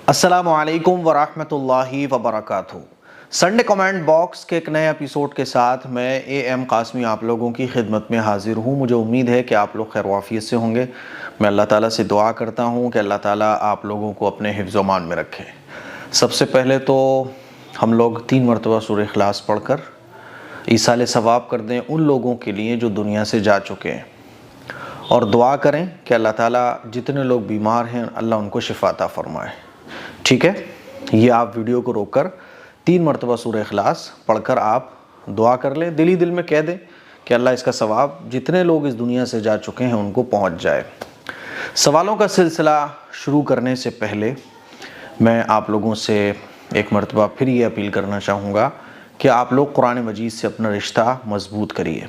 السلام علیکم ورحمۃ اللہ وبرکاتہ۔ سنڈے کمنٹ باکس کے ایک نئے ایپیسوڈ کے ساتھ میں اے ایم قاسمی آپ لوگوں کی خدمت میں حاضر ہوں۔ مجھے امید ہے کہ آپ لوگ خیر و عافیت سے ہوں گے۔ میں اللہ تعالیٰ سے دعا کرتا ہوں کہ اللہ تعالیٰ آپ لوگوں کو اپنے حفظ و امان میں رکھے۔ سب سے پہلے تو ہم لوگ 3 مرتبہ سورہ اخلاص پڑھ کر ایصال ثواب کر دیں ان لوگوں کے لیے جو دنیا سے جا چکے ہیں، اور دعا کریں کہ اللہ تعالیٰ جتنے لوگ بیمار ہیں اللہ ان کو شفا عطا فرمائے۔ ٹھیک ہے، یہ آپ ویڈیو کو روک کر 3 مرتبہ سورہ اخلاص پڑھ کر آپ دعا کر لیں، دل ہی دل میں کہہ دیں کہ اللہ اس کا ثواب جتنے لوگ اس دنیا سے جا چکے ہیں ان کو پہنچ جائے۔ سوالوں کا سلسلہ شروع کرنے سے پہلے میں آپ لوگوں سے ایک مرتبہ پھر یہ اپیل کرنا چاہوں گا کہ آپ لوگ قرآن مجید سے اپنا رشتہ مضبوط کریے،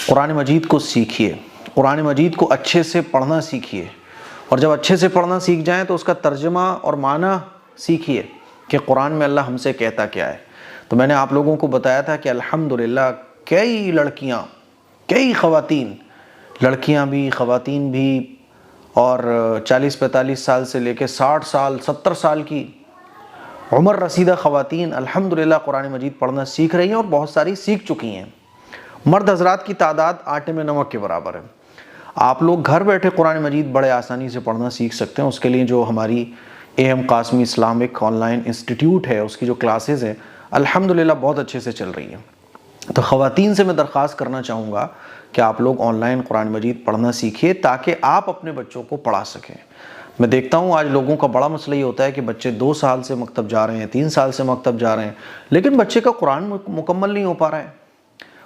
قرآن مجید کو سیکھیے، قرآن مجید کو اچھے سے پڑھنا سیکھیے، اور جب اچھے سے پڑھنا سیکھ جائیں تو اس کا ترجمہ اور معنی سیکھیے کہ قرآن میں اللہ ہم سے کہتا کیا ہے۔ تو میں نے آپ لوگوں کو بتایا تھا کہ الحمدللہ کئی لڑکیاں، کئی خواتین، لڑکیاں بھی خواتین بھی، اور 40-45 سال سے لے کے 60 سال 70 سال کی عمر رسیدہ خواتین الحمدللہ قرآن مجید پڑھنا سیکھ رہی ہیں، اور بہت ساری سیکھ چکی ہیں۔ مرد حضرات کی تعداد آٹے میں نمک کے برابر ہے۔ آپ لوگ گھر بیٹھے قرآن مجید بڑے آسانی سے پڑھنا سیکھ سکتے ہیں۔ اس کے لیے جو ہماری A M Qasmi Islamic online institute ہے، اس کی جو کلاسز ہیں الحمدللہ بہت اچھے سے چل رہی ہیں۔ تو خواتین سے میں درخواست کرنا چاہوں گا کہ آپ لوگ آن لائن قرآن مجید پڑھنا سیکھیے تاکہ آپ اپنے بچوں کو پڑھا سکیں۔ میں دیکھتا ہوں آج لوگوں کا بڑا مسئلہ یہ ہوتا ہے کہ بچے 2 سال سے مکتب جا رہے ہیں، 3 سال سے مکتب جا رہے ہیں، لیکن بچے کا قرآن مکمل نہیں ہو پا رہا ہے،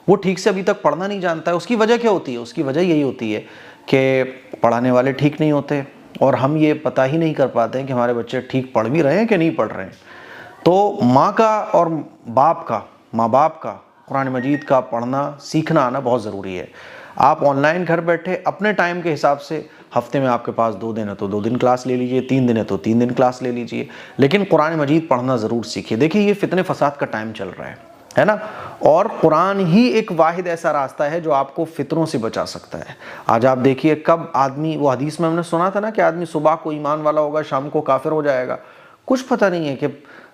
وہ ٹھیک سے ابھی تک پڑھنا نہیں جانتا ہے۔ اس کی وجہ کیا ہوتی ہے؟ اس کی وجہ یہی ہوتی ہے کہ پڑھانے والے ٹھیک نہیں ہوتے، اور ہم یہ پتہ ہی نہیں کر پاتے ہیں کہ ہمارے بچے ٹھیک پڑھ بھی رہے ہیں کہ نہیں پڑھ رہے ہیں۔ تو ماں کا اور ماں باپ کا قرآن مجید کا پڑھنا سیکھنا آنا بہت ضروری ہے۔ آپ آن لائن گھر بیٹھے اپنے ٹائم کے حساب سے، ہفتے میں آپ کے پاس 2 دن ہے تو 2 دن کلاس لے لیجئے، 3 دن ہے تو 3 دن کلاس لے لیجئے، لیکن قرآن مجید پڑھنا ضرور سیکھیے۔ دیکھیے یہ فتنے فساد کا ٹائم چل رہا ہے نا، اور قرآن ہی ایک واحد ایسا راستہ ہے جو آپ کو فتنوں سے بچا سکتا ہے۔ آج آپ دیکھیے کب آدمی، وہ حدیث میں ہم نے سنا تھا نا کہ آدمی صبح کو ایمان والا ہوگا، شام کو کافر ہو جائے گا۔ کچھ پتہ نہیں ہے کہ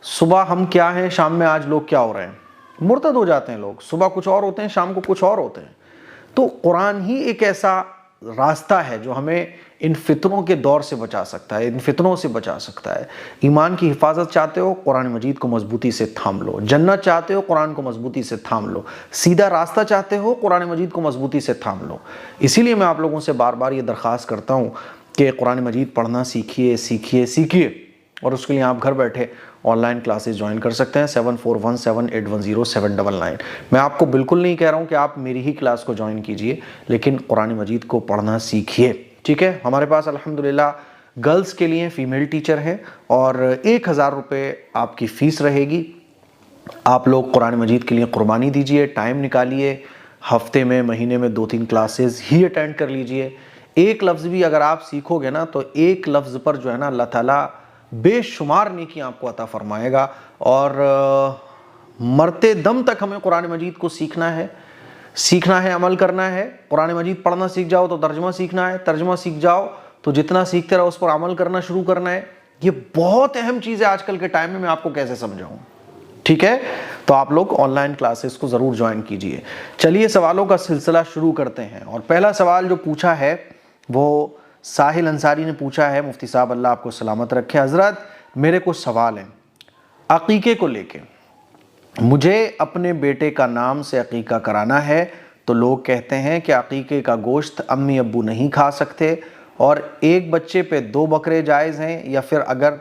صبح ہم کیا ہیں، شام میں آج لوگ کیا ہو رہے ہیں، مرتد ہو جاتے ہیں لوگ، صبح کچھ اور ہوتے ہیں، شام کو کچھ اور ہوتے ہیں۔ تو قرآن ہی ایک ایسا راستہ ہے جو ہمیں ان فتنوں کے دور سے بچا سکتا ہے، ان فتنوں سے بچا سکتا ہے۔ ایمان کی حفاظت چاہتے ہو، قرآن مجید کو مضبوطی سے تھام لو۔ جنت چاہتے ہو، قرآن کو مضبوطی سے تھام لو۔ سیدھا راستہ چاہتے ہو، قرآن مجید کو مضبوطی سے تھام لو۔ اسی لیے میں آپ لوگوں سے بار بار یہ درخواست کرتا ہوں کہ قرآن مجید پڑھنا سیکھیے سیکھیے سیکھیے، اور اس کے لیے آپ گھر بیٹھے آن لائن کلاسز جوائن کر سکتے ہیں 7417810799۔ میں آپ کو بالکل نہیں کہہ رہا ہوں کہ آپ میری ہی کلاس کو جوائن کیجئے، لیکن قرآن مجید کو پڑھنا سیکھیے۔ ٹھیک ہے، ہمارے پاس الحمدللہ گرلز کے لیے فیمیل ٹیچر ہے، اور 1000 روپے آپ کی فیس رہے گی۔ آپ لوگ قرآن مجید کے لیے قربانی دیجئے، ٹائم نکالیے، ہفتے میں مہینے میں 2-3 کلاسز ہی اٹینڈ کر لیجئے۔ ایک لفظ بھی اگر آپ سیکھو گے نا تو ایک لفظ پر جو ہے نا اللہ تعالیٰ بے شمار نیکی آپ کو عطا فرمائے گا۔ اور مرتے دم تک ہمیں قرآن مجید کو سیکھنا ہے، عمل کرنا ہے۔ قرآن مجید پڑھنا سیکھ جاؤ تو ترجمہ سیکھنا ہے، ترجمہ سیکھ جاؤ تو جتنا سیکھتے رہو اس پر عمل کرنا شروع کرنا ہے۔ یہ بہت اہم چیز ہے آج کل کے ٹائم میں آپ کو کیسے سمجھاؤں۔ ٹھیک ہے، تو آپ لوگ آن لائن کلاسز کو ضرور جوائن کیجئے۔ چلیے سوالوں کا سلسلہ شروع کرتے ہیں، اور پہلا سوال جو پوچھا ہے وہ ساحل انصاری نے پوچھا ہے۔ مفتی صاحب اللہ آپ کو سلامت رکھے۔ حضرت میرے کچھ سوال ہیں عقیقے کو لے کے۔ مجھے اپنے بیٹے کا نام سے عقیقہ کرانا ہے، تو لوگ کہتے ہیں کہ عقیقے کا گوشت امی ابو نہیں کھا سکتے، اور ایک بچے پہ 2 بکرے جائز ہیں، یا پھر اگر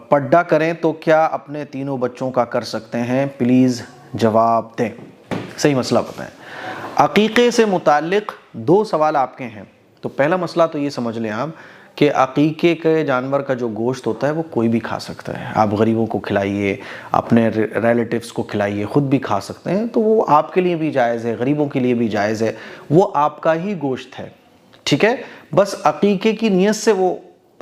پڈا کریں تو کیا اپنے تینوں بچوں کا کر سکتے ہیں؟ پلیز جواب دیں، صحیح مسئلہ بتائیں۔ عقیقے سے متعلق 2 سوال آپ کے ہیں۔ تو پہلا مسئلہ تو یہ سمجھ لیں آپ کہ عقیقے کے جانور کا جو گوشت ہوتا ہے وہ کوئی بھی کھا سکتا ہے۔ آپ غریبوں کو کھلائیے، اپنے ریلیٹیوز کو کھلائیے، خود بھی کھا سکتے ہیں، تو وہ آپ کے لیے بھی جائز ہے، غریبوں کے لیے بھی جائز ہے، وہ آپ کا ہی گوشت ہے۔ ٹھیک ہے، بس عقیقے کی نیت سے وہ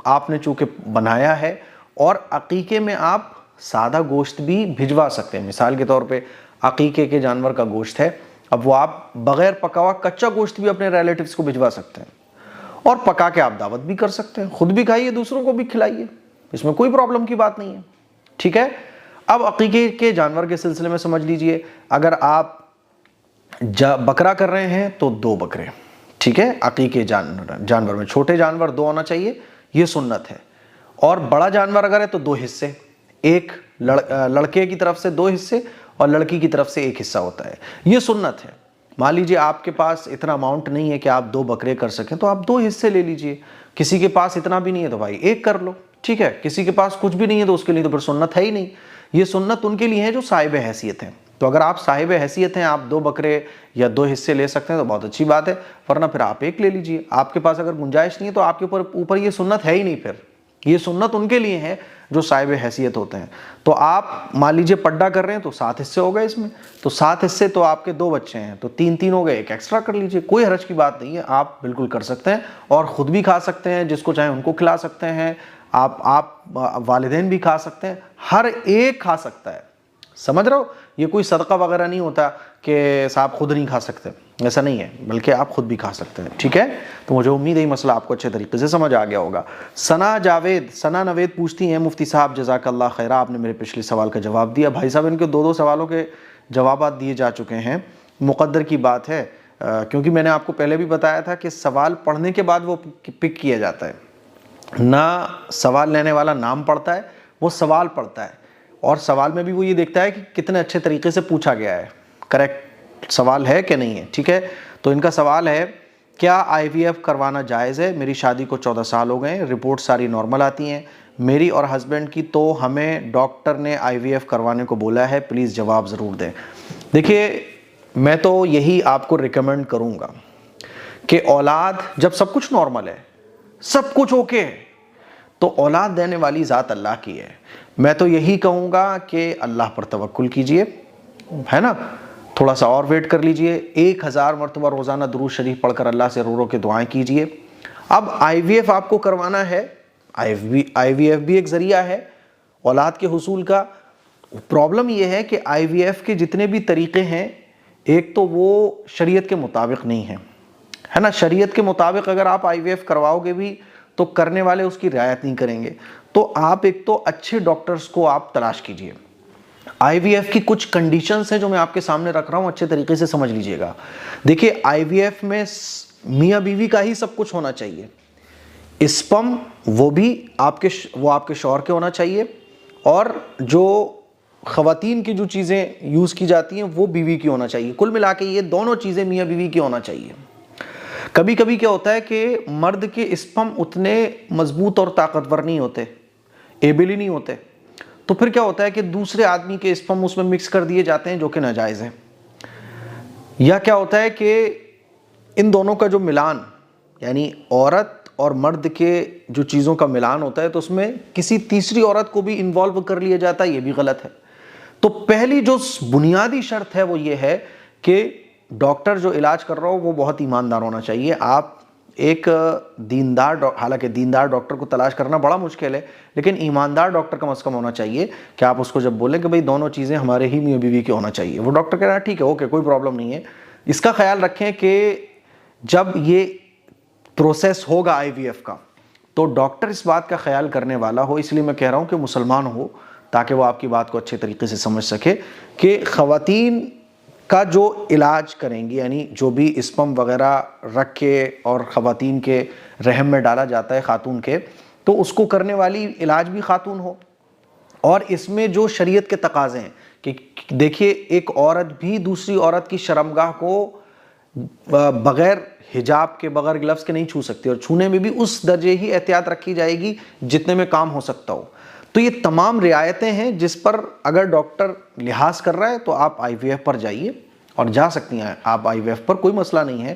آپ نے چونکہ بنایا ہے، اور عقیقے میں آپ سادہ گوشت بھی بھجوا سکتے ہیں۔ مثال کے طور پہ عقیقے کے جانور کا گوشت ہے، اب وہ آپ بغیر پکا ہوا کچا گوشت بھی اپنے ریلیٹیوز کو بھجوا سکتے ہیں، اور پکا کے آپ دعوت بھی کر سکتے ہیں، خود بھی کھائیے، دوسروں کو بھی کھلائیے۔ اس میں کوئی پرابلم کی بات نہیں ہے، ٹھیک ہے۔ اب عقیقے کے جانور کے سلسلے میں سمجھ لیجئے، اگر آپ بکرا کر رہے ہیں تو 2 بکرے، ٹھیک ہے۔ عقیقے جانور میں چھوٹے جانور 2 ہونا چاہیے، یہ سنت ہے، اور بڑا جانور اگر ہے تو 2 حصے، ایک لڑکے کی طرف سے 2 حصے اور لڑکی کی طرف سے 1 حصہ ہوتا ہے، یہ سنت ہے۔ مان لیجئے آپ کے پاس اتنا اماؤنٹ نہیں ہے کہ آپ 2 بکرے کر سکیں تو آپ 2 حصے لے لیجئے، کسی کے پاس اتنا بھی نہیں ہے تو بھائی 1 کر لو، ٹھیک ہے۔ کسی کے پاس کچھ بھی نہیں ہے تو اس کے لیے تو پھر سنت ہے ہی نہیں، یہ سنت ان کے لیے ہے جو صاحب حیثیت ہیں۔ تو اگر آپ صاحب حیثیت ہیں، آپ 2 بکرے یا 2 حصے لے سکتے ہیں تو بہت اچھی بات ہے، ورنہ پھر آپ 1 لے لیجئے۔ آپ کے پاس اگر گنجائش نہیں ہے تو آپ کے اوپر یہ سنت ہے ہی نہیں، پھر یہ سنت ان کے لیے ہے جو صاحب حیثیت ہوتے ہیں۔ تو آپ مان لیجئے پڈا کر رہے ہیں تو 7 حصے ہو گئے اس میں، تو 7 حصے تو آپ کے 2 بچے ہیں تو 3 ہو گئے، 1 ایکسٹرا کر لیجئے، کوئی حرج کی بات نہیں ہے، آپ بالکل کر سکتے ہیں، اور خود بھی کھا سکتے ہیں، جس کو چاہیں ان کو کھلا سکتے ہیں، آپ والدین بھی کھا سکتے ہیں، ہر ایک کھا سکتا ہے، سمجھ رہے ہو؟ یہ کوئی صدقہ وغیرہ نہیں ہوتا کہ صاحب خود نہیں کھا سکتے، ایسا نہیں ہے، بلکہ آپ خود بھی کھا سکتے ہیں، ٹھیک ہے۔ تو مجھے امید ہے یہ مسئلہ آپ کو اچھے طریقے سے سمجھ آ گیا ہوگا۔ ثنا نوید پوچھتی ہیں، مفتی صاحب جزاک اللہ خیرہ، آپ نے میرے پچھلے سوال کا جواب دیا۔ بھائی صاحب ان کے 2 سوالوں کے جوابات دیے جا چکے ہیں، مقدر کی بات ہے، کیونکہ میں نے آپ کو پہلے بھی بتایا تھا کہ سوال پڑھنے کے بعد وہ پک کیا جاتا ہے، نہ سوال لینے والا نام پڑھتا ہے، وہ سوال پڑھتا ہے، اور سوال میں بھی وہ یہ دیکھتا ہے کہ کتنے اچھے طریقے سے پوچھا گیا ہے، کریکٹ سوال ہے کہ نہیں ہے، ٹھیک ہے۔ تو ان کا سوال ہے، کیا IVF کروانا جائز ہے؟ میری شادی کو 14 سال ہو گئے ہیں، رپورٹ ساری نارمل آتی ہیں میری اور ہسبینڈ کی، تو ہمیں ڈاکٹر نے IVF کروانے کو بولا ہے، پلیز جواب ضرور دیں۔ دیکھیے میں تو یہی آپ کو ریکمینڈ کروں گا کہ اولاد جب سب کچھ نارمل ہے، سب کچھ اوکے ہے، تو اولاد دینے والی ذات اللہ کی ہے۔ میں تو یہی کہوں گا کہ اللہ پر توکل کیجئے، ہے نا، تھوڑا سا اور ویٹ کر لیجئے، 1000 مرتبہ روزانہ درود شریف پڑھ کر اللہ سے رو رو کے دعائیں کیجئے۔ اب IVF آپ کو کروانا ہے، IVF بھی ایک ذریعہ ہے اولاد کے حصول کا۔ پرابلم یہ ہے کہ IVF کے جتنے بھی طریقے ہیں، ایک تو وہ شریعت کے مطابق نہیں ہیں، ہے نا، شریعت کے مطابق اگر آپ IVF کرواؤ گے بھی تو کرنے والے اس کی رعایت نہیں کریں گے، تو آپ ایک تو اچھے ڈاکٹرز کو آپ تلاش کیجئے۔ IVF کی کچھ کنڈیشنز ہیں جو میں آپ کے سامنے رکھ رہا ہوں، اچھے طریقے سے سمجھ لیجئے گا۔ دیکھیے IVF میں میاں بیوی کا ہی سب کچھ ہونا چاہیے، اسپم وہ بھی آپ کے شوہر کے ہونا چاہیے، اور جو خواتین کی جو چیزیں یوز کی جاتی ہیں وہ بیوی کی ہونا چاہیے، کل ملا کے یہ دونوں چیزیں میاں بیوی کی ہونا چاہیے۔ کبھی کبھی کیا ہوتا ہے کہ مرد کے اسپم اتنے مضبوط اور طاقتور نہیں ہوتے، ایبل ہی نہیں ہوتے، تو پھر کیا ہوتا ہے کہ دوسرے آدمی کے اسپم اس میں مکس کر دیے جاتے ہیں جو کہ ناجائز ہے، یا کیا ہوتا ہے کہ ان دونوں کا جو ملان، یعنی عورت اور مرد کے جو چیزوں کا ملان ہوتا ہے تو اس میں کسی تیسری عورت کو بھی انوالو کر لیا جاتا ہے، یہ بھی غلط ہے۔ تو پہلی جو بنیادی شرط ہے وہ یہ ہے کہ ڈاکٹر جو علاج کر رہا ہو وہ بہت ایماندار ہونا چاہیے۔ آپ ایک دیندار، حالانکہ دیندار ڈاکٹر کو تلاش کرنا بڑا مشکل ہے، لیکن ایماندار ڈاکٹر کم از کم ہونا چاہیے کہ آپ اس کو جب بولیں کہ بھئی دونوں چیزیں ہمارے ہی میاں بیوی کی ہونا چاہیے، وہ ڈاکٹر کہہ رہا ہے ٹھیک ہے، اوکے، کوئی پرابلم نہیں ہے۔ اس کا خیال رکھیں کہ جب یہ پروسیس ہوگا IVF کا تو ڈاکٹر اس بات کا خیال کرنے والا ہو، اس لیے میں کہہ رہا ہوں کہ مسلمان ہو، تاکہ وہ آپ کی بات کو اچھے طریقے سے سمجھ سکے کہ خواتین کا جو علاج کریں گی، یعنی جو بھی اسپم وغیرہ رکھ کے اور خواتین کے رحم میں ڈالا جاتا ہے خاتون کے، تو اس کو کرنے والی علاج بھی خاتون ہو، اور اس میں جو شریعت کے تقاضے ہیں کہ دیکھیے ایک عورت بھی دوسری عورت کی شرمگاہ کو بغیر حجاب کے، بغیر گلفز کے نہیں چھو سکتی، اور چھونے میں بھی اس درجے ہی احتیاط رکھی جائے گی جتنے میں کام ہو سکتا ہو۔ تو یہ تمام رعایتیں ہیں جس پر اگر ڈاکٹر لحاظ کر رہا ہے تو آپ IVF پر جائیے، اور جا سکتی ہیں آپ IVF پر، کوئی مسئلہ نہیں ہے۔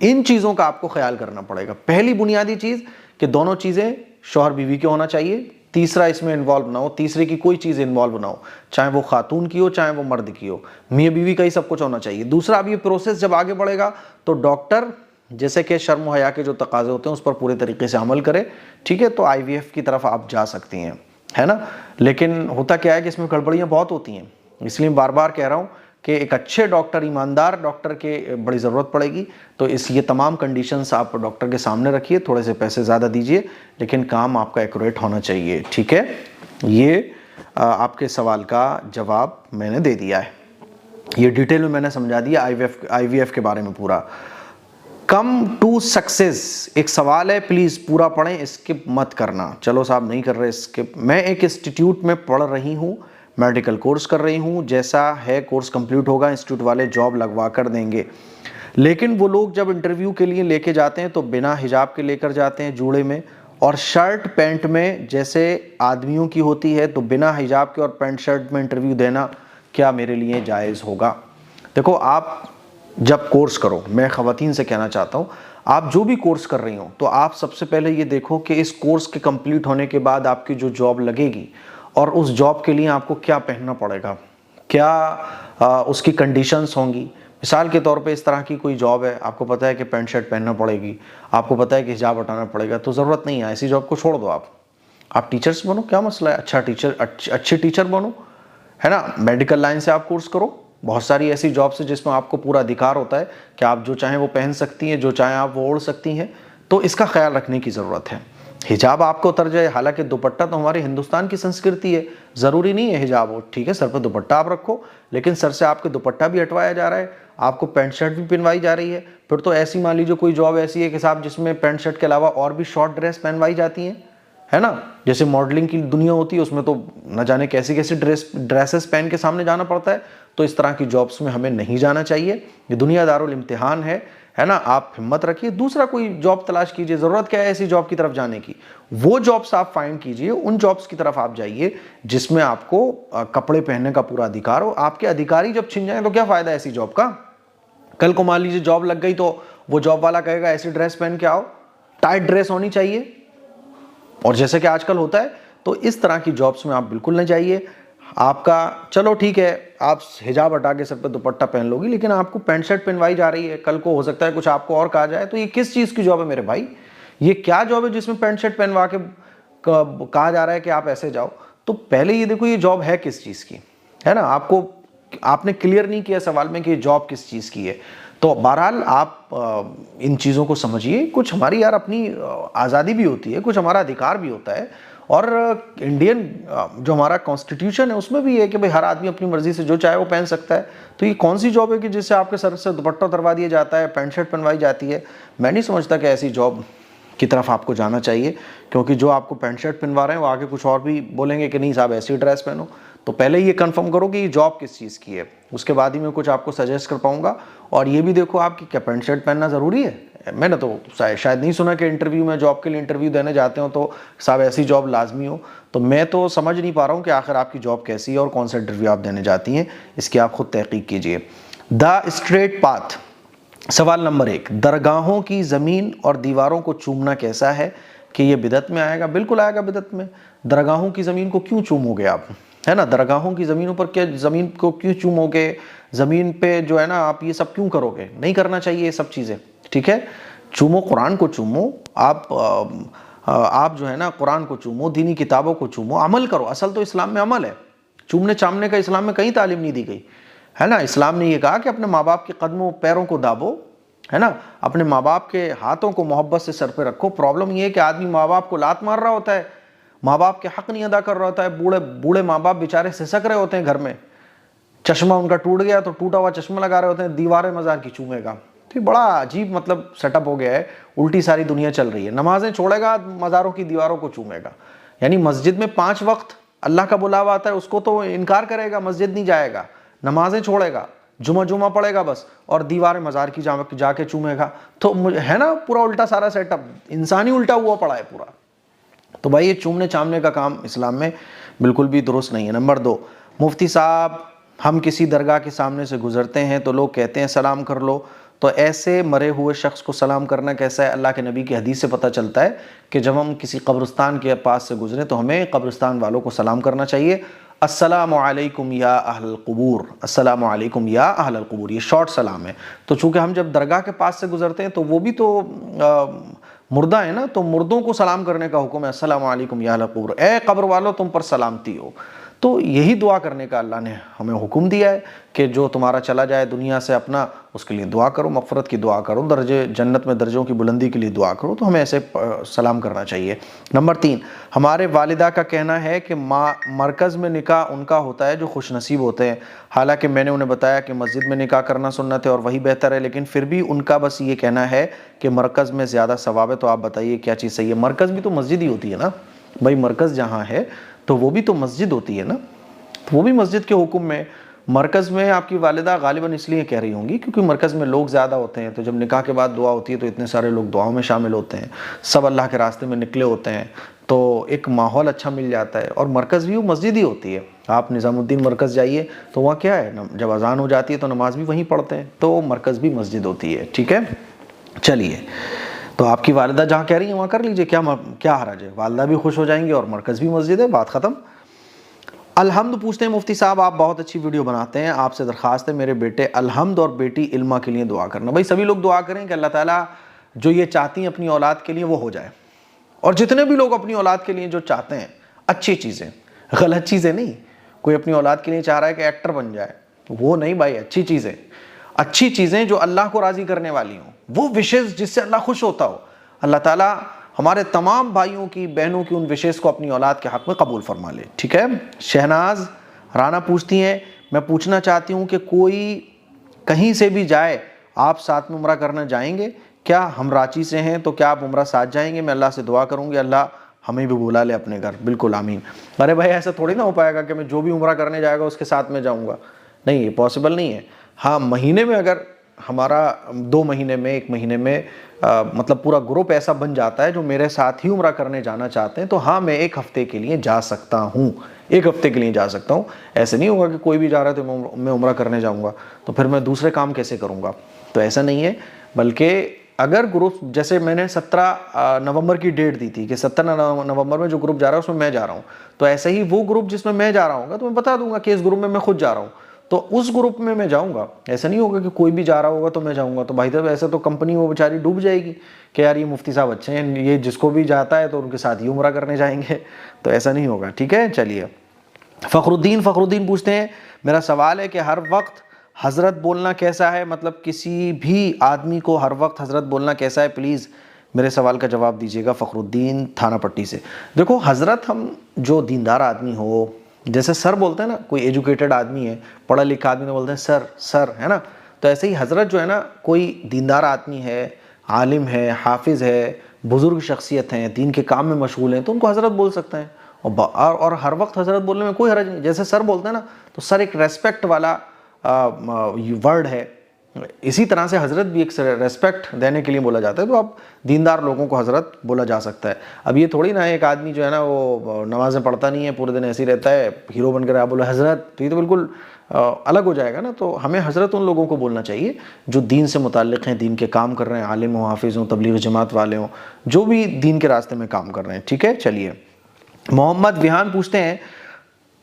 ان چیزوں کا آپ کو خیال کرنا پڑے گا۔ پہلی بنیادی چیز کہ دونوں چیزیں شوہر بیوی کے ہونا چاہیے، تیسرا اس میں انوالو نہ ہو، تیسرے کی کوئی چیز انوالو نہ ہو، چاہے وہ خاتون کی ہو چاہے وہ مرد کی ہو، میاں بیوی کا ہی سب کچھ ہونا چاہیے۔ دوسرا، اب یہ پروسیس جب آگے بڑھے گا تو ڈاکٹر جیسے کہ شرم و حیا کے جو تقاضے ہوتے ہیں اس پر پورے طریقے سے عمل کرے، ٹھیک ہے، تو IVF کی طرف آپ جا سکتی ہیں، ہے نا۔ لیکن ہوتا کیا ہے کہ اس میں گڑبڑیاں بہت ہوتی ہیں، اس لیے بار بار کہہ رہا ہوں کہ ایک اچھے ڈاکٹر، ایماندار ڈاکٹر کے بڑی ضرورت پڑے گی. تو یہ تمام کنڈیشنز آپ ڈاکٹر کے سامنے رکھیے، تھوڑے سے پیسے زیادہ دیجئے لیکن کام آپ کا ایکوریٹ ہونا چاہیے. ٹھیک ہے، یہ آپ کے سوال کا جواب میں نے دے دیا ہے. یہ ڈیٹیل میں نے سمجھا دیا آئی وی ایف کے بارے میں پورا. کم ٹو سکسیس ایک سوال ہے، پلیز پورا پڑھیں، اسکپ مت کرنا. چلو صاحب نہیں کر رہے اسکپ. میں ایک انسٹیٹیوٹ میں پڑھ رہی ہوں، میڈیکل کورس کر رہی ہوں. جیسا ہے کورس کمپلیٹ ہوگا انسٹیٹیوٹ والے جاب لگوا کر دیں گے. لیکن وہ لوگ جب انٹرویو کے لیے لے کے جاتے ہیں تو بنا حجاب کے لے کر جاتے ہیں جوڑے میں، اور شرٹ پینٹ میں جیسے آدمیوں کی ہوتی ہے، تو بنا حجاب کے اور پینٹ شرٹ میں انٹرویو دینا کیا میرے لیے جائز ہوگا؟ دیکھو، آپ جب کورس کرو، میں خواتین سے کہنا چاہتا ہوں، آپ جو بھی کورس کر رہی ہوں تو آپ سب سے پہلے یہ دیکھو کہ اس کورس کے کمپلیٹ ہونے کے بعد آپ کی جو جاب لگے گی اور اس جاب کے لیے آپ کو کیا پہننا پڑے گا، کیا اس کی کنڈیشنز ہوں گی. مثال کے طور پہ اس طرح کی کوئی جاب ہے، آپ کو پتہ ہے کہ پینٹ شرٹ پہننا پڑے گی، آپ کو پتہ ہے کہ حجاب ہٹانا پڑے گا، تو ضرورت نہیں ہے، ایسی جاب کو چھوڑ دو. آپ ٹیچرز بنو، کیا مسئلہ ہے؟ اچھے ٹیچر بنو، ہے نا. میڈیکل لائن سے آپ کورس کرو، بہت ساری ایسی جابس ہیں جس میں آپ کو پورا ادھیکار ہوتا ہے کہ آپ جو چاہیں وہ پہن سکتی ہیں، جو چاہیں آپ وہ اوڑھ سکتی ہیں. تو اس کا خیال رکھنے کی ضرورت ہے. حجاب آپ کو اتر جائے، حالانکہ دوپٹہ تو ہمارے ہندوستان کی سنسکرتی ہے، ضروری نہیں ہے حجاب ہو. ٹھیک ہے، سر پہ دوپٹہ آپ رکھو، لیکن سر سے آپ کے دوپٹہ بھی ہٹوایا جا رہا ہے، آپ کو پینٹ شرٹ بھی پہنوائی جا رہی ہے. پھر تو ایسی مان لیجیے کوئی جاب ایسی ہے کہ صاحب جس میں پینٹ شرٹ کے علاوہ اور بھی شارٹ ڈریس پہنوائی جاتی ہیں، ہے نا. جیسے ماڈلنگ کی دنیا ہوتی ہے، اس میں تو نہ جانے کیسی کیسی ڈریسز پہن کے سامنے جانا پڑتا ہے. تو اس طرح کی جابس میں ہمیں نہیں جانا چاہیے. یہ دنیا دارالامتحان ہے نا. آپ ہمت رکھیے، دوسرا کوئی جاب تلاش کیجئے. ضرورت کیا ہے ایسی جاب کی طرف جانے کی؟ وہ جابس آپ فائنڈ کیجئے، ان جابس کی طرف آپ جائیے جس میں آپ کو کپڑے پہننے کا پورا ادھیکار ہو. آپ کے ادھیکاری جب چھن جائیں تو کیا فائدہ ایسی جاب کا؟ کل کو مان لیجیے جاب لگ گئی تو وہ جاب والا کہے گا ایسی ڈریس پہن کے آؤ، ٹائٹ ڈریس ہونی چاہیے، اور جیسے کہ آج کل ہوتا ہے. تو اس طرح کی جابس میں آپ بالکل نہ جائیے. آپ کا چلو ٹھیک ہے، آپ حجاب ہٹا کے سر پہ دوپٹہ پہن لو گی، لیکن آپ کو پینٹ شرٹ پہنوائی جا رہی ہے. کل کو ہو سکتا ہے کچھ آپ کو اور کہا جائے، تو یہ کس چیز کی جاب ہے میرے بھائی؟ یہ کیا جاب ہے جس میں پینٹ شرٹ پہنوا کے کہا جا رہا ہے کہ آپ ایسے جاؤ؟ تو پہلے یہ دیکھو یہ جاب ہے کس چیز کی، ہے نا. آپ نے کلیئر نہیں کیا سوال میں کہ یہ جاب کس چیز کی ہے. تو بہرحال آپ ان چیزوں کو سمجھیے. کچھ ہماری یار اپنی آزادی بھی ہوتی ہے، کچھ ہمارا ادھیکار بھی ہوتا ہے. اور انڈین جو ہمارا کانسٹیٹیوشن ہے اس میں بھی ہے کہ بھئی ہر آدمی اپنی مرضی سے جو چاہے وہ پہن سکتا ہے. تو یہ کون سی جاب ہے کہ جس سے آپ کے سر سے دوپٹہ اتروا دیا جاتا ہے، پینٹ شرٹ پہنوائی جاتی ہے؟ میں نہیں سمجھتا کہ ایسی جاب کی طرف آپ کو جانا چاہیے، کیونکہ جو آپ کو پینٹ شرٹ پہنوا رہے ہیں وہ آگے کچھ اور بھی بولیں گے کہ نہیں صاحب ایسی ڈریس پہنو. تو پہلے یہ کنفرم کرو کہ یہ جاب کس چیز کی ہے، اس کے بعد ہی میں کچھ آپ کو سجیسٹ کر پاؤں گا. اور یہ بھی دیکھو آپ کی کیا پینٹ شرٹ پہننا ضروری ہے؟ میں نے تو شاید نہیں سنا کہ انٹرویو میں جاب کے لیے انٹرویو دینے جاتے ہوں تو صاحب ایسی جاب لازمی ہو. تو میں تو سمجھ نہیں پا رہا ہوں کہ آخر آپ کی جاب کیسی ہے اور کون سا انٹرویو آپ دینے جاتی ہیں. اس کی آپ خود تحقیق کیجئے. دا اسٹریٹ پاتھ، سوال نمبر 1، درگاہوں کی زمین اور دیواروں کو چومنا کیسا ہے؟ کہ یہ بدعت میں آئے گا؟ بالکل آئے گا بدعت میں. درگاہوں کی زمین کو کیوں چومو گے آپ، ہے نا. درگاہوں کی زمینوں پر کیا، زمین کو کیوں چومو گے؟ زمین پہ جو ہے نا آپ یہ سب کیوں کرو گے؟ نہیں کرنا چاہیے یہ سب چیزیں. ٹھیک ہے، چومو قرآن کو چومو، آپ جو ہے نا قرآن کو چومو، دینی کتابوں کو چومو، عمل کرو. اصل تو اسلام میں عمل ہے. چومنے چامنے کا اسلام میں کہیں تعلیم نہیں دی گئی، ہے نا. اسلام نے یہ کہا کہ اپنے ماں باپ کے قدموں پیروں کو دابو، ہے نا. اپنے ماں باپ کے ہاتھوں کو محبت سے سر پہ رکھو. پرابلم یہ ہے کہ آدمی ماں باپ کو لات مار رہا ہوتا ہے، ماں باپ کے حق نہیں ادا کر رہا ہوتا ہے. بوڑھے ماں باپ بیچارے سسک رہے ہوتے ہیں گھر میں، چشمہ ان کا ٹوٹ گیا تو ٹوٹا ہوا چشمہ لگا رہے ہوتے ہیں، دیواریں مزار کی چومے گا. تو یہ بڑا عجیب مطلب سیٹ اپ ہو گیا ہے. الٹی ساری دنیا چل رہی ہے. نمازیں چھوڑے گا، مزاروں کی دیواروں کو چومے گا. یعنی مسجد میں 5 وقت اللہ کا بلاوا آتا ہے، اس کو تو انکار کرے گا، مسجد نہیں جائے گا، نمازیں چھوڑے گا، جمعہ پڑھے گا بس، اور دیواریں مزار کی جا کے چومے گا. تو ہے نا پورا الٹا سارا سیٹ اپ، انسانی الٹا ہوا پڑا ہے پورا. تو بھائی یہ چومنے چامنے کا کام اسلام میں بالکل بھی درست نہیں ہے. نمبر 2، مفتی صاحب ہم کسی درگاہ کے سامنے سے گزرتے ہیں تو لوگ کہتے ہیں سلام کر لو، تو ایسے مرے ہوئے شخص کو سلام کرنا کیسا ہے؟ اللہ کے نبی کی حدیث سے پتہ چلتا ہے کہ جب ہم کسی قبرستان کے پاس سے گزریں تو ہمیں قبرستان والوں کو سلام کرنا چاہیے. السلام علیکم یا اہل القبور، السلام علیکم یا اہل القبور، یہ شارٹ سلام ہے. تو چونکہ ہم جب درگاہ کے پاس سے گزرتے ہیں تو وہ بھی تو مردہ ہے نا، تو مردوں کو سلام کرنے کا حکم ہے. السلام علیکم یا اہل القبور، اے قبر والو تم پر سلامتی ہو. تو یہی دعا کرنے کا اللہ نے ہمیں حکم دیا ہے کہ جو تمہارا چلا جائے دنیا سے اپنا، اس کے لیے دعا کرو، مغفرت کی دعا کرو، درجے جنت میں درجوں کی بلندی کے لیے دعا کرو، تو ہمیں ایسے سلام کرنا چاہیے۔ نمبر 3، ہمارے والدہ کا کہنا ہے کہ مرکز میں نکاح ان کا ہوتا ہے جو خوش نصیب ہوتے ہیں، حالانکہ میں نے انہیں بتایا کہ مسجد میں نکاح کرنا سنت ہے اور وہی بہتر ہے، لیکن پھر بھی ان کا بس یہ کہنا ہے کہ مرکز میں زیادہ ثواب ہے، تو آپ بتائیے کیا چیز صحیح ہے؟ مرکز بھی تو مسجد ہی ہوتی ہے نا بھائی، مرکز جہاں ہے تو وہ بھی تو مسجد ہوتی ہے نا، تو وہ بھی مسجد کے حکم میں۔ مرکز میں آپ کی والدہ غالباً اس لیے کہہ رہی ہوں گی کیونکہ مرکز میں لوگ زیادہ ہوتے ہیں، تو جب نکاح کے بعد دعا ہوتی ہے تو اتنے سارے لوگ دعاؤں میں شامل ہوتے ہیں، سب اللہ کے راستے میں نکلے ہوتے ہیں، تو ایک ماحول اچھا مل جاتا ہے۔ اور مرکز بھی وہ مسجد ہی ہوتی ہے، آپ نظام الدین مرکز جائیے تو وہاں کیا ہے، جب اذان ہو جاتی ہے تو نماز بھی وہیں پڑھتے ہیں، تو مرکز بھی مسجد ہوتی ہے، ٹھیک ہے۔ چلیے، تو آپ کی والدہ جہاں کہہ رہی ہیں وہاں کر لیجئے، کیا حرج ہے، والدہ بھی خوش ہو جائیں گے اور مرکز بھی مسجد ہے، بات ختم۔ الحمد پوچھتے ہیں مفتی صاحب آپ بہت اچھی ویڈیو بناتے ہیں، آپ سے درخواست ہے میرے بیٹے الحمد اور بیٹی علمہ کے لیے دعا کرنا۔ بھائی سبھی لوگ دعا کریں کہ اللہ تعالیٰ جو یہ چاہتی ہیں اپنی اولاد کے لیے وہ ہو جائے، اور جتنے بھی لوگ اپنی اولاد کے لیے جو چاہتے ہیں اچھی چیزیں، غلط چیزیں نہیں، کوئی اپنی اولاد کے لیے چاہ رہا ہے کہ ایکٹر بن جائے، وہ نہیں بھائی، اچھی چیزیں جو اللہ کو راضی کرنے والی ہوں، وہ وشز جس سے اللہ خوش ہوتا ہو، اللہ تعالیٰ ہمارے تمام بھائیوں کی بہنوں کی ان وشز کو اپنی اولاد کے حق میں قبول فرما لے، ٹھیک ہے۔ شہناز رانا پوچھتی ہیں میں پوچھنا چاہتی ہوں کہ کوئی کہیں سے بھی جائے آپ ساتھ میں عمرہ کرنا جائیں گے کیا؟ ہم رانچی سے ہیں تو کیا آپ عمرہ ساتھ جائیں گے؟ میں اللہ سے دعا کروں گی اللہ ہمیں بھی بلا لے اپنے گھر۔ بالکل آمین۔ ارے بھائی ایسا تھوڑی نہ ہو پائے گا کہ میں جو بھی عمرہ کرنے جائے گا اس کے ساتھ میں جاؤں گا، نہیں، یہ پاسبل نہیں ہے۔ ہاں مہینے میں اگر ہمارا 2 مہینے میں 1 مہینے میں مطلب پورا گروپ ایسا بن جاتا ہے جو میرے ساتھ ہی عمرہ کرنے جانا چاہتے ہیں تو ہاں میں 1 ہفتے کے لیے جا سکتا ہوں، 1 ہفتے کے لیے جا سکتا ہوں۔ ایسے نہیں ہوگا کہ کوئی بھی جا رہا ہے تو میں عمرہ کرنے جاؤں گا تو پھر میں دوسرے کام کیسے کروں گا، تو ایسا نہیں ہے۔ بلکہ اگر گروپ جیسے میں نے 17 نومبر کی ڈیٹ دی تھی کہ 17 نومبر میں جو گروپ جا رہا ہے اس میں میں جا رہا ہوں، تو ایسے ہی وہ گروپ جس میں جا رہا ہوں گا تو میں بتا دوں گا کہ اس گروپ میں خود جا رہا ہوں تو اس گروپ میں جاؤں گا۔ ایسا نہیں ہوگا کہ کوئی بھی جا رہا ہوگا تو میں جاؤں گا، تو بھائی صاحب ایسا تو کمپنی وہ بیچاری ڈوب جائے گی کہ یار یہ مفتی صاحب اچھے ہیں، یہ جس کو بھی جاتا ہے تو ان کے ساتھ ہی عمرہ کرنے جائیں گے، تو ایسا نہیں ہوگا، ٹھیک ہے۔ چلیے، فخر الدین پوچھتے ہیں میرا سوال ہے کہ ہر وقت حضرت بولنا کیسا ہے، مطلب کسی بھی آدمی کو ہر وقت حضرت بولنا کیسا ہے، پلیز میرے سوال کا جواب دیجیے گا۔ فخر الدین تھانہ پٹی سے۔ دیکھو حضرت، ہم جو دیندار آدمی ہو، جیسے سر بولتے ہیں نا، کوئی ایجوکیٹڈ آدمی ہے، پڑھا لکھا آدمی نے بولتے ہیں سر ہے نا، تو ایسے ہی حضرت جو ہے نا، کوئی دیندار آدمی ہے، عالم ہے، حافظ ہے، بزرگ شخصیت ہیں، دین کے کام میں مشغول ہیں، تو ان کو حضرت بول سکتے ہیں، اور ہر وقت حضرت بولنے میں کوئی حرج نہیں۔ جیسے سر بولتے ہیں نا تو سر ایک ریسپیکٹ والا ورڈ ہے، اسی طرح سے حضرت بھی ایک ریسپیکٹ دینے کے لیے بولا جاتا ہے، تو اب دیندار لوگوں کو حضرت بولا جا سکتا ہے۔ اب یہ تھوڑی نا ایک آدمی جو ہے نا وہ نمازیں پڑھتا نہیں ہے، پورے دن ایسے ہی رہتا ہے، ہیرو بن کر آپ بولے حضرت، تو یہ تو بالکل الگ ہو جائے گا نا۔ تو ہمیں حضرت ان لوگوں کو بولنا چاہیے جو دین سے متعلق ہیں، دین کے کام کر رہے ہیں، عالم ہوں، حافظ ہوں، تبلیغ جماعت والے ہوں، جو بھی دین کے راستے میں کام کر رہے ہیں، ٹھیک ہے۔ چلیے، محمد ویہان پوچھتے ہیں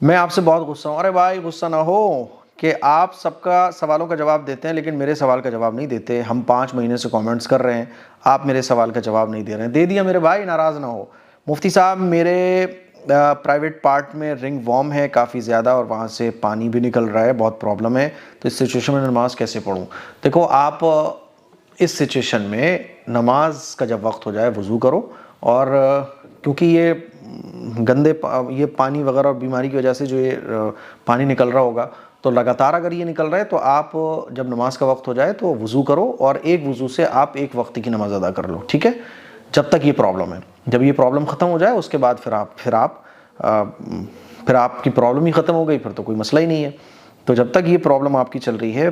میں آپ سے بہت غصہ ہوں۔ ارے بھائی غصہ نہ ہو کہ آپ سب کا سوالوں کا جواب دیتے ہیں لیکن میرے سوال کا جواب نہیں دیتے۔ ہم 5 مہینے سے کامنٹس کر رہے ہیں، آپ میرے سوال کا جواب نہیں دے رہے ہیں۔ دے دیا میرے بھائی، ناراض نہ ہو۔ مفتی صاحب میرے پرائیویٹ پارٹ میں رنگ وارم ہے کافی زیادہ اور وہاں سے پانی بھی نکل رہا ہے، بہت پرابلم ہے، تو اس سچویشن میں نماز کیسے پڑھوں؟ دیکھو آپ اس سچویشن میں نماز کا جب وقت ہو جائے وضو کرو، اور کیونکہ یہ گندے یہ پانی وغیرہ اور بیماری کی وجہ سے جو یہ پانی نکل رہا ہوگا تو لگاتار اگر یہ نکل رہا ہے تو آپ جب نماز کا وقت ہو جائے تو وضو کرو، اور ایک وضو سے آپ ایک وقت کی نماز ادا کر لو، ٹھیک ہے، جب تک یہ پرابلم ہے۔ جب یہ پرابلم ختم ہو جائے اس کے بعد پھر آپ کی پرابلم ہی ختم ہو گئی، پھر تو کوئی مسئلہ ہی نہیں ہے۔ تو جب تک یہ پرابلم آپ کی چل رہی ہے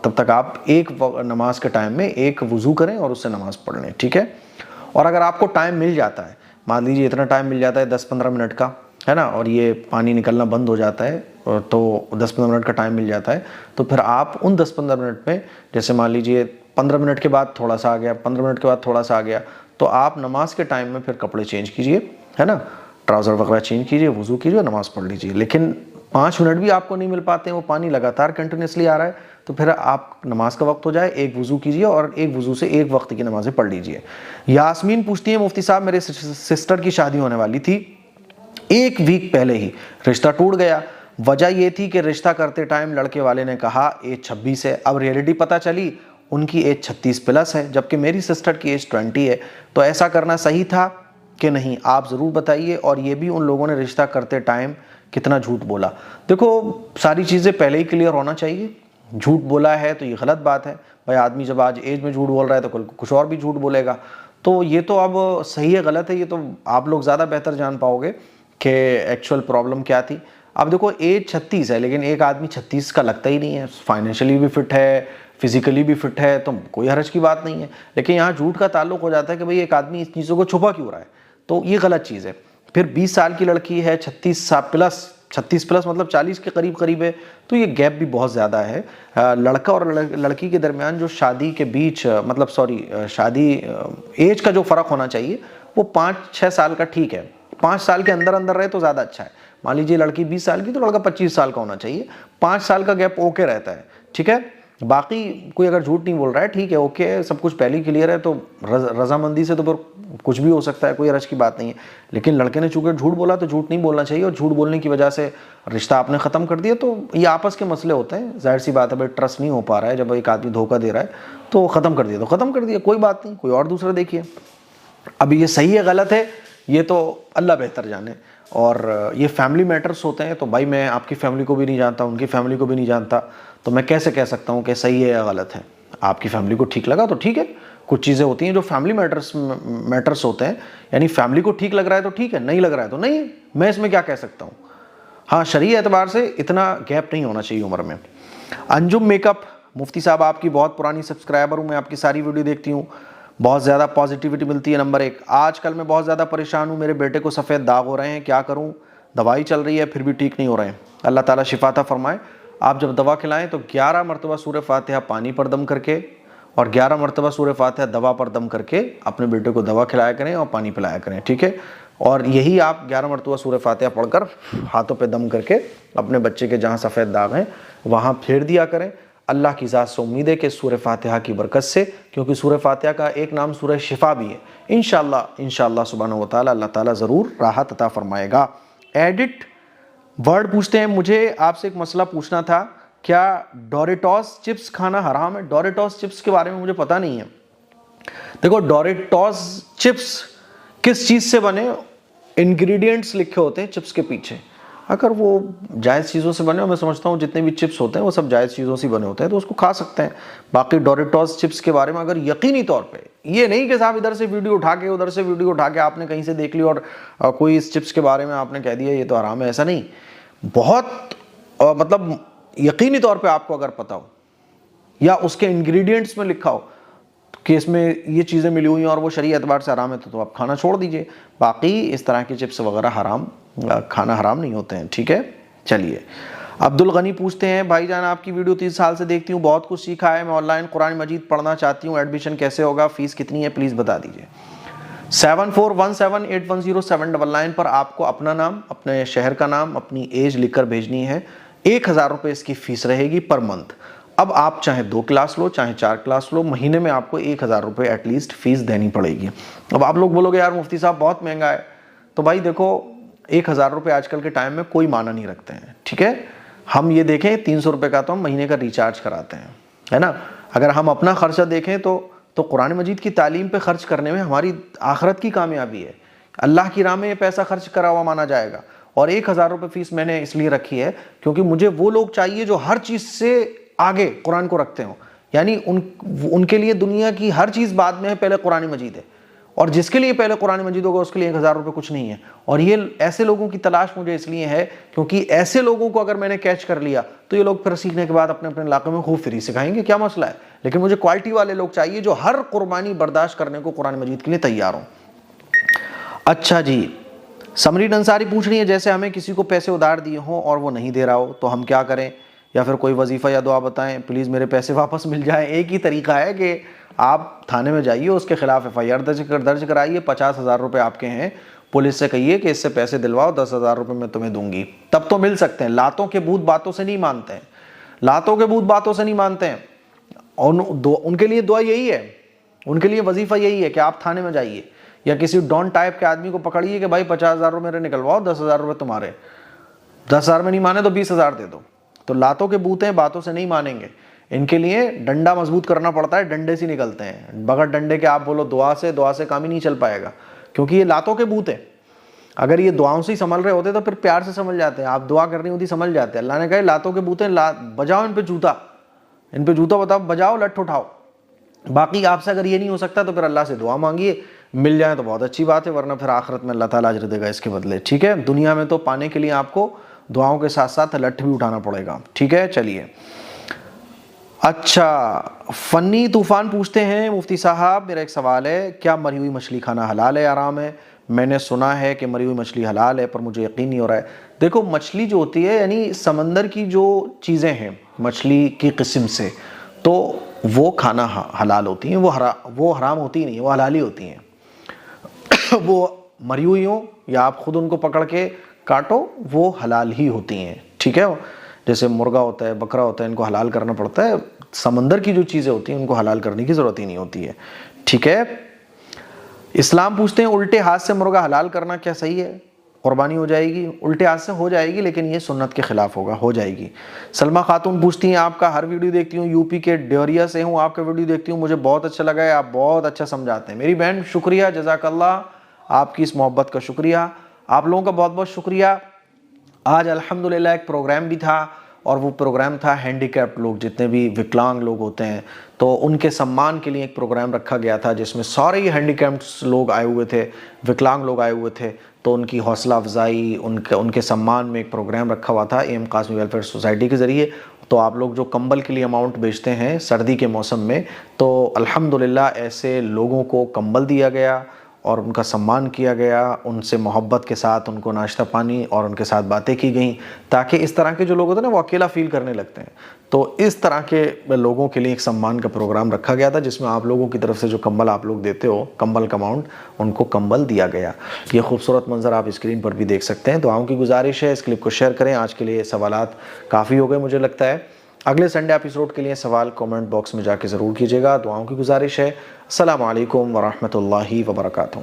تب تک آپ ایک نماز کے ٹائم میں ایک وضو کریں اور اس سے نماز پڑھ لیں، ٹھیک ہے۔ اور اگر آپ کو ٹائم مل جاتا ہے، مان لیجیے اتنا ٹائم مل جاتا ہے 10-15 منٹ کا ہے نا، اور یہ پانی نکلنا بند ہو جاتا ہے تو 10-15 منٹ کا ٹائم مل جاتا ہے، تو پھر آپ ان 10-15 منٹ میں، جیسے مان لیجیے 15 منٹ کے بعد تھوڑا سا آ گیا، 15 منٹ کے بعد تھوڑا سا آ گیا، تو آپ نماز کے ٹائم میں پھر کپڑے چینج کیجئے، ہے نا، ٹراؤزر وغیرہ چینج کیجئے، وضو کیجئے اور نماز پڑھ لیجئے۔ لیکن 5 منٹ بھی آپ کو نہیں مل پاتے ہیں، وہ پانی لگاتار کنٹینیوسلی آ رہا ہے، تو پھر آپ نماز کا وقت ہو جائے ایک وضو کیجئے اور ایک وضو سے ایک وقت کی نمازیں پڑھ لیجئے۔ یاسمین پوچھتی ہے مفتی صاحب میرے سسٹر کی شادی ہونے والی تھی 1 ویک پہلے ہی رشتہ ٹوٹ گیا۔ وجہ یہ تھی کہ رشتہ کرتے ٹائم لڑکے والے نے کہا ایج 26 ہے، اب ریئلٹی پتہ چلی ان کی ایج 36+ ہے، جبکہ میری سسٹر کی ایج 20 ہے۔ تو ایسا کرنا صحیح تھا کہ نہیں؟ آپ ضرور بتائیے۔ اور یہ بھی ان لوگوں نے رشتہ کرتے ٹائم کتنا جھوٹ بولا۔ دیکھو ساری چیزیں پہلے ہی کلیئر ہونا چاہیے۔ جھوٹ بولا ہے تو یہ غلط بات ہے بھائی، آدمی جب آج ایج میں جھوٹ بول رہا ہے تو کل کچھ اور بھی جھوٹ بولے گا۔ تو یہ تو اب صحیح ہے غلط ہے، یہ تو آپ لوگ زیادہ بہتر جان پاؤ گے کہ ایکچوئل پرابلم کیا تھی۔ اب دیکھو ایج 36 ہے، لیکن ایک آدمی 36 کا لگتا ہی نہیں ہے، فائنینشلی بھی فٹ ہے، فزیکلی بھی فٹ ہے، تو کوئی حرج کی بات نہیں ہے۔ لیکن یہاں جھوٹ کا تعلق ہو جاتا ہے کہ بھئی ایک آدمی اس چیزوں کو چھپا کیوں رہا ہے، تو یہ غلط چیز ہے۔ پھر 20 سال کی لڑکی ہے، 36+ مطلب 40 کے قریب ہے، تو یہ گیپ بھی بہت زیادہ ہے۔ لڑکا اور لڑکی کے درمیان جو شادی کے بیچ شادی ایج کا جو فرق ہونا چاہیے وہ 5-6 سال کا ٹھیک ہے، 5 سال کے اندر رہے تو زیادہ اچھا ہے۔ مان لیجیے لڑکی 20 سال کی تو لڑکا 25 سال کا ہونا چاہیے، 5 سال کا گیپ اوکے رہتا ہے، ٹھیک ہے۔ باقی کوئی اگر جھوٹ نہیں بول رہا ہے ٹھیک ہے، اوکے ہے، سب کچھ پہلے ہی کلیئر ہے، تو رضامندی سے تو پھر کچھ بھی ہو سکتا ہے، کوئی حرج کی بات نہیں ہے۔ لیکن لڑکے نے چونکہ جھوٹ بولا تو جھوٹ نہیں بولنا چاہیے، اور جھوٹ بولنے کی وجہ سے رشتہ آپ نے ختم کر دیا، تو یہ آپس کے مسئلے ہوتے ہیں، ظاہر سی بات ہے بھائی، ٹرسٹ نہیں ہو پا رہا ہے، جب ایک آدمی دھوکہ دے رہا ہے تو ختم کر دیا، کوئی بات نہیں، کوئی اور دوسرا دیکھیے۔ اب یہ صحیح ہے غلط ہے یہ تو اللہ بہتر جانے، اور یہ فیملی میٹرز ہوتے ہیں، تو بھائی میں آپ کی فیملی کو بھی نہیں جانتا، ان کی فیملی کو بھی نہیں جانتا، تو میں کیسے کہہ سکتا ہوں کہ صحیح ہے یا غلط ہے؟ آپ کی فیملی کو ٹھیک لگا تو ٹھیک ہے، کچھ چیزیں ہوتی ہیں جو فیملی میٹرز ہوتے ہیں، یعنی فیملی کو ٹھیک لگ رہا ہے تو ٹھیک ہے، نہیں لگ رہا ہے تو نہیں ہے، میں اس میں کیا کہہ سکتا ہوں۔ ہاں شرعی اعتبار سے اتنا گیپ نہیں ہونا چاہیے عمر میں۔ انجم میک اپ، مفتی صاحب آپ کی بہت پرانی سبسکرائبر ہوں، میں آپ کی ساری ویڈیو دیکھتی ہوں، بہت زیادہ پازیٹیوٹی ملتی ہے۔ نمبر 1، آج کل میں بہت زیادہ پریشان ہوں، میرے بیٹے کو سفید داغ ہو رہے ہیں، کیا کروں؟ دوائی چل رہی ہے پھر بھی ٹھیک نہیں ہو رہے ہیں، اللہ تعالیٰ شفا عطا فرمائے۔ آپ جب دوا کھلائیں تو 11 مرتبہ سورہ فاتحہ پانی پر دم کر کے اور 11 مرتبہ سورہ فاتحہ دوا پر دم کر کے اپنے بیٹے کو دوا کھلایا کریں اور پانی پلایا کریں، ٹھیک ہے؟ اور یہی آپ 11 مرتبہ سورہ فاتحہ پڑھ کر ہاتھوں پہ دم کر کے اپنے بچے کے جہاں سفید داغ ہیں وہاں پھیر دیا کریں۔ اللہ کی ذات سے امید ہے کہ سورہ فاتحہ کی برکت سے، کیونکہ سورہ فاتحہ کا ایک نام سورہ شفا بھی ہے، انشاءاللہ سبحانہ وتعالی اللہ تعالیٰ ضرور راحت عطا فرمائے گا۔ ایڈٹ ورڈ پوچھتے ہیں، مجھے آپ سے ایک مسئلہ پوچھنا تھا، کیا ڈوریٹوس چپس کھانا حرام ہے؟ ڈوریٹوس چپس کے بارے میں مجھے پتہ نہیں ہے۔ دیکھو ڈوریٹوس چپس کس چیز سے بنے، انگریڈینٹس لکھے ہوتے ہیں چپس کے پیچھے، اگر وہ جائز چیزوں سے بنے، میں سمجھتا ہوں جتنے بھی چپس ہوتے ہیں وہ سب جائز چیزوں سے بنے ہوتے ہیں، تو اس کو کھا سکتے ہیں۔ باقی ڈوریٹوس چپس کے بارے میں اگر یقینی طور پہ، یہ نہیں کہ صاحب ادھر سے ویڈیو اٹھا کے ادھر سے ویڈیو اٹھا کے آپ نے کہیں سے دیکھ لی اور کوئی اس چپس کے بارے میں آپ نے کہہ دیا یہ تو حرام ہے، ایسا نہیں۔ بہت مطلب یقینی طور پہ آپ کو اگر پتہ ہو یا اس کے انگریڈینٹس میں لکھا ہو کہ اس میں یہ چیزیں ملی ہوئی ہیں اور وہ شرعی اعتبار سے حرام ہے تو آپ کھانا چھوڑ دیجئے۔ باقی اس طرح کے چپس وغیرہ کھانا حرام نہیں ہوتے ہیں، ٹھیک ہے؟ چلیے، عبد الغنی پوچھتے ہیں، بھائی جان آپ کی ویڈیو 3 سال سے دیکھتی ہوں، بہت کچھ سیکھا ہے، میں آن لائن قرآن مجید پڑھنا چاہتی ہوں، ایڈمیشن کیسے ہوگا، فیس کتنی ہے، پلیز بتا دیجئے۔ 7417810799 پر آپ کو اپنا نام، اپنے شہر کا نام، اپنی ایج لکھ کر بھیجنی ہے۔ 1000 روپے اس کی فیس رہے گی پر منتھ۔ اب آپ چاہے 2 کلاس لو چاہے 4 کلاس لو، مہینے میں آپ کو 1000 روپے ایٹ لیسٹ فیس دینی پڑے گی۔ اب آپ لوگ بولو گے یار مفتی صاحب بہت مہنگا ہے، تو بھائی دیکھو 1000 روپے آج کل کے ٹائم میں کوئی معنی نہیں رکھتے ہیں، ٹھیک ہے؟ ہم یہ دیکھیں 300 روپے کا تو ہم مہینے کا ریچارج کراتے ہیں، ہے نا؟ اگر ہم اپنا خرچہ دیکھیں تو قرآن مجید کی تعلیم پہ خرچ کرنے میں ہماری آخرت کی کامیابی ہے، اللہ کی راہ میں یہ پیسہ خرچ کرا ہوا مانا جائے گا۔ اور 1000 روپے فیس میں نے اس لیے رکھی ہے کیونکہ مجھے وہ لوگ چاہیے جو ہر چیز سے آگے قرآن کو رکھتے ہوں، یعنی ان کے لیے دنیا کی ہر چیز بعد میں ہے، پہلے قرآن مجید ہے، اور جس کے لیے پہلے قرآن مجید ہوگا اس کے لیے 1000 روپے کچھ نہیں ہے۔ اور یہ ایسے لوگوں کی تلاش مجھے اس لیے ہے کیونکہ ایسے لوگوں کو اگر میں نے کیچ کر لیا تو یہ لوگ پھر سیکھنے کے بعد اپنے اپنے علاقے میں خوب فری سکھائیں گے، کیا مسئلہ ہے؟ لیکن مجھے کوالٹی والے لوگ چاہیے جو ہر قربانی برداشت کرنے کو قرآن مجید کے لیے تیار ہوں۔ اچھا جی، سمرین انصاری پوچھ رہی ہے، جیسے ہمیں کسی کو پیسے ادھار دیے ہوں اور وہ نہیں دے رہا ہو تو ہم کیا کریں، یا پھر کوئی وظیفہ یا دعا بتائیں، پلیز میرے پیسے واپس مل جائیں۔ ایک ہی طریقہ ہے کہ آپ تھانے میں جائیے، اس کے خلاف FIR درج کرائیے، 50,000 روپے آپ کے ہیں، پولیس سے کہیے کہ اس سے پیسے دلواؤ، 10,000 روپے میں تمہیں دوں گی، تب تو مل سکتے ہیں۔ لاتوں کے بھوت باتوں سے نہیں مانتے ہیں، لاتوں کے بھوت باتوں سے نہیں مانتے ہیں، اور ان کے لیے دعا یہی ہے، ان کے لیے وظیفہ یہی ہے کہ آپ تھانے میں جائیے یا کسی ڈون ٹائپ کے آدمی کو پکڑیے کہ بھائی 50,000 روپے میرے نکلواؤ، 10,000 روپے تمہارے، 10,000 میں نہیں مانے تو 20,000 دے دو. تو لاتوں کے بوتے ہیں، باتوں سے نہیں مانیں گے. ان کے لیے ڈنڈا مضبوط کرنا پڑتا ہے، ڈنڈے سے نکلتے ہیں. بغیر ڈنڈے کے آپ بولو دعا سے کام ہی نہیں چل پائے گا، کیونکہ یہ لاتوں کے بوت ہیں. اگر یہ دعاؤں سے ہی سنبھل رہے ہوتے تو پھر پیار سے سنبھل جاتے ہیں. آپ دعا کرنی ہوتی سنبھل جاتے ہیں. اللہ نے کہا لاتوں کے بوتے ہیں، بجاؤ ان پہ جوتا بتاؤ، بجاؤ، لٹھ اٹھاؤ. باقی آپ سے اگر یہ نہیں ہو سکتا تو پھر اللہ سے دعا مانگیے، مل جائے تو بہت اچھی بات ہے، ورنہ پھر آخرت میں اللہ تعالیٰ اجر دے گا اس کے بدلے. ٹھیک ہے، دنیا میں تو پانے کے لیے آپ کو دعاؤں کے ساتھ ساتھ لٹھ بھی اٹھانا پڑے گا. ٹھیک ہے، چلیے. اچھا، فنی طوفان پوچھتے ہیں مفتی صاحب میرا ایک سوال ہے، کیا مری ہوئی مچھلی کھانا حلال ہے حرام ہے؟ میں نے سنا ہے کہ مری ہوئی مچھلی حلال ہے، پر مجھے یقین نہیں ہو رہا ہے. دیکھو، مچھلی جو ہوتی ہے یعنی سمندر کی جو چیزیں ہیں مچھلی کی قسم سے، تو وہ کھانا حلال ہوتی ہیں، وہ حرام ہوتی نہیں، وہ حلال ہی ہوتی ہیں. وہ مری ہوئی ہوں یا آپ خود ان کو پکڑ کے کاٹو، وہ حلال ہی ہوتی ہیں. ٹھیک ہے، جیسے مرغا ہوتا ہے، بکرا ہوتا ہے، ان کو حلال کرنا پڑتا ہے. سمندر کی جو چیزیں ہوتی ہیں ان کو حلال کرنے کی ضرورت ہی نہیں ہوتی ہے. ٹھیک ہے. اسلام پوچھتے ہیں الٹے ہاتھ سے مرغا حلال کرنا کیا صحیح ہے؟ قربانی ہو جائے گی؟ الٹے ہاتھ سے ہو جائے گی، لیکن یہ سنت کے خلاف ہوگا، ہو جائے گی. سلمہ خاتون پوچھتی ہیں آپ کا ہر ویڈیو دیکھتی ہوں، یو پی کے ڈیوریا سے ہوں، آپ کا ویڈیو دیکھتی ہوں، مجھے بہت اچھا لگا ہے، آپ بہت اچھا سمجھاتے ہیں. میری بہن شکریہ، جزاک اللہ، آپ کی اس محبت کا شکریہ. آپ لوگوں کا بہت بہت شکریہ. آج الحمدللہ ایک پروگرام بھی تھا، اور وہ پروگرام تھا ہینڈی کیپڈ لوگ، جتنے بھی وکلانگ لوگ ہوتے ہیں، تو ان کے سمان کے لیے ایک پروگرام رکھا گیا تھا جس میں سارے ہی ہینڈی کیپڈ لوگ آئے ہوئے تھے، وکلانگ لوگ آئے ہوئے تھے. تو ان کی حوصلہ افزائی، ان کے سمان میں ایک پروگرام رکھا ہوا تھا A M Qasmi welfare society کے ذریعے. تو آپ لوگ جو کمبل کے لیے اماؤنٹ بیچتے ہیں سردی کے موسم میں، تو الحمدللہ ایسے لوگوں کو کمبل دیا گیا اور ان کا سمان کیا گیا، ان سے محبت کے ساتھ ان کو ناشتہ پانی اور ان کے ساتھ باتیں کی گئیں، تاکہ اس طرح کے جو لوگ ہوتے ہیں نا وہ اکیلا فیل کرنے لگتے ہیں. تو اس طرح کے لوگوں کے لیے ایک سمان کا پروگرام رکھا گیا تھا، جس میں آپ لوگوں کی طرف سے جو کمبل آپ لوگ دیتے ہو، کمبل کا اماؤنٹ، ان کو کمبل دیا گیا. یہ خوبصورت منظر آپ اسکرین پر بھی دیکھ سکتے ہیں. دعاؤں کی گزارش ہے اس کلپ کو شیئر کریں. آج کے لیے سوالات کافی ہو گئے مجھے لگتا ہے. اگلے سنڈے ایپیسوڈ کے لیے سوال کامنٹ باکس میں جا کے ضرور کیجیے گا. دعاؤں کی گزارش ہے. السلام علیکم ورحمۃ اللہ وبرکاتہ.